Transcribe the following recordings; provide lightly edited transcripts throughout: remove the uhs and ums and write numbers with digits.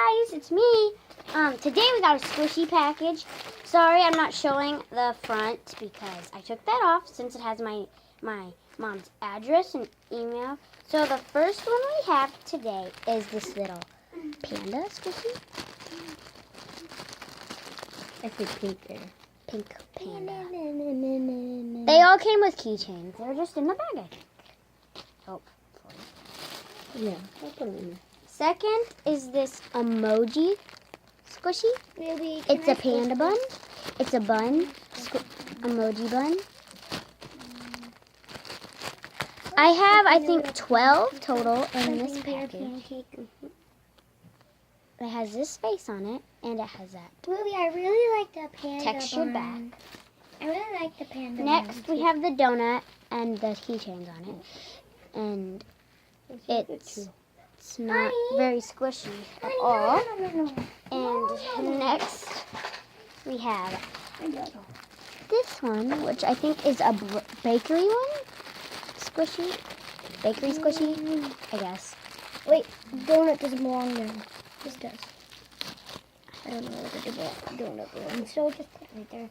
guys, it's me. Today we got a squishy package. Sorry, I'm not showing the front because I took that off since it has my mom's address and email. So the first one we have today is this little panda squishy. I think pink there. Pink panda. They all came with keychains. They're just in the bag, I think. Oh, yeah, I'll put them in there. Second is this emoji squishy. Really? It's a panda bun. It's a bun, emoji bun. I have, I think, 12 total in this package. It has this face on it, and it has that Lily, I really like the panda textured bun. back. I really like the panda Next, bun. we have the donut and the keychains on it. And it's not very squishy at all. And next, we have this one, which I think is a bakery one. Squishy. Bakery squishy, I guess. Wait, donut doesn't belong there. This does. I don't know where the donut belongs, so just put it right there.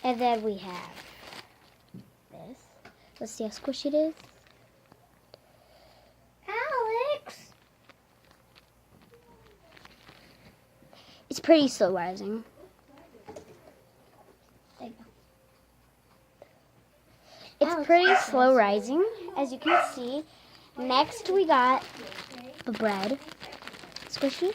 And then we have this. Let's see how squishy it is. Alex! It's pretty slow rising. There you go. It's pretty slow rising, as you can see. Next, we got the bread squishy.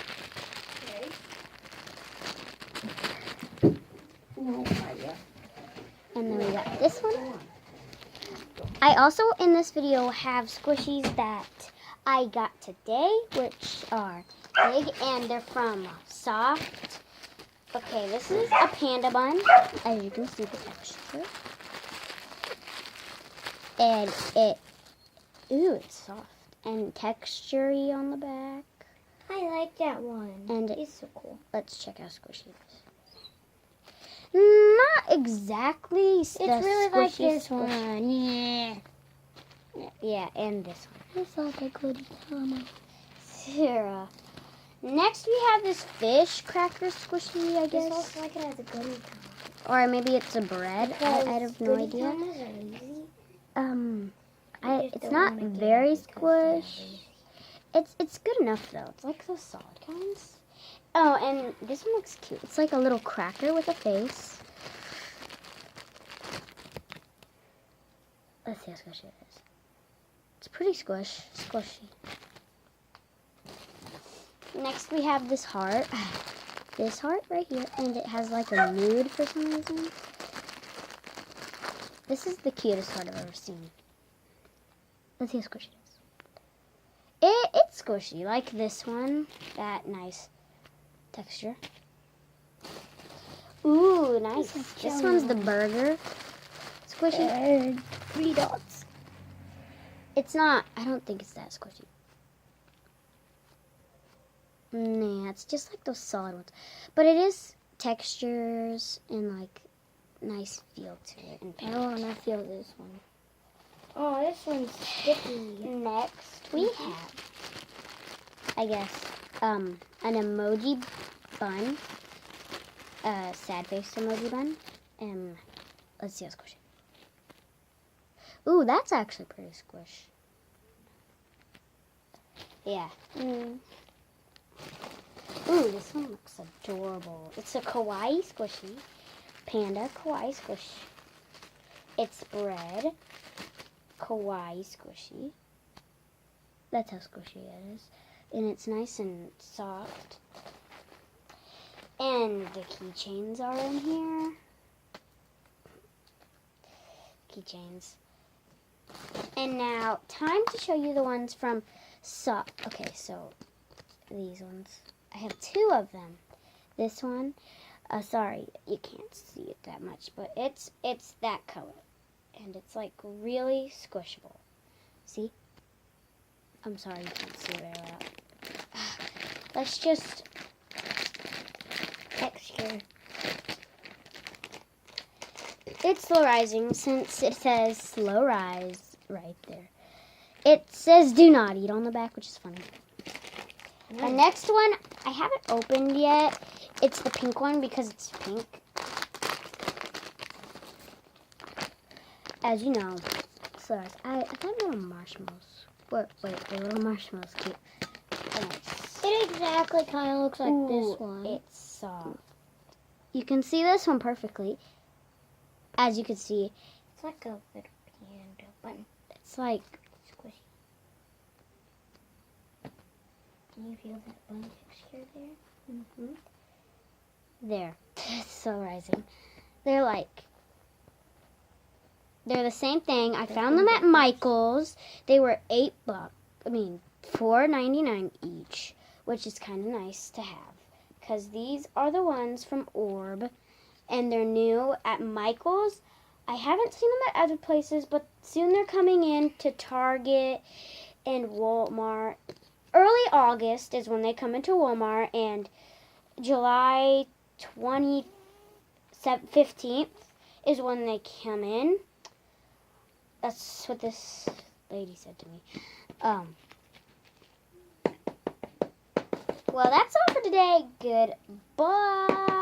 And then we got this one. I also, in this video, have squishies that I got today, which are big, and they're from Soft. Okay, this is a panda bun, as you can see the texture. And it's soft and textury on the back. I like that one. And it's so cool. Let's check how squishy it is. Not exactly. It's really like this squishy. one. Yeah. Yeah, and this one. It's like a goodie mama. Sarah. Next, we have this fish cracker squishy, I guess. It's also like it has a goodie Or maybe it's a bread. I have no idea. It's not very squish. It's good enough though. It's like those solid kinds. Oh, and this one looks cute. It's like a little cracker with a face. Let's see how squishy it is. It's pretty squishy. Next we have this heart. This heart right here, and it has like a nude for some reason. This is the cutest heart I've ever seen. Let's see how squishy it is. It's squishy, like this one. That nice texture. Ooh, nice. This one's the burger. Squishy. 3 dots. It's not, I don't think it's that squishy. Nah, it's just like those solid ones. But it is textures and like nice feel to it. And I want to feel this one. Oh, this one's sticky. Next, we have, I guess, an emoji bun. A sad face emoji bun. And let's see how squishy. Ooh, that's actually pretty squish. Yeah. Ooh, this one looks adorable. It's a kawaii squishy. Panda kawaii squish. It's bread. Kawaii squishy. That's how squishy it is. And it's nice and soft. And the keychains are in here. Keychains. And now, time to show you the ones from Soft. Okay, so these ones. I have 2 of them. This one, sorry, you can't see it that much, but it's that color. And it's like really squishable. See? I'm sorry you can't see it very well. Let's just texture. It's slow rising since it says slow rise right there. It says do not eat on the back, which is funny. The next one, I haven't opened yet. It's the pink one because it's pink. As you know, so I thought little marshmallows. Wait, the little marshmallows cute. It exactly kind of looks like this one. It's soft. You can see this one perfectly. As you can see, It's like a little panda, but it's like squishy. Can you feel that bun texture there? mm-hmm. There. It's so rising. They're the same thing. I found them at Michael's. They were $4.99 each, which is kind of nice to have. Because these are the ones from Orb, and they're new at Michael's. I haven't seen them at other places, but soon they're coming in to Target and Walmart. Early August is when they come into Walmart, and July 15th is when they come in. That's what this lady said to me. Well, that's all for today. Goodbye.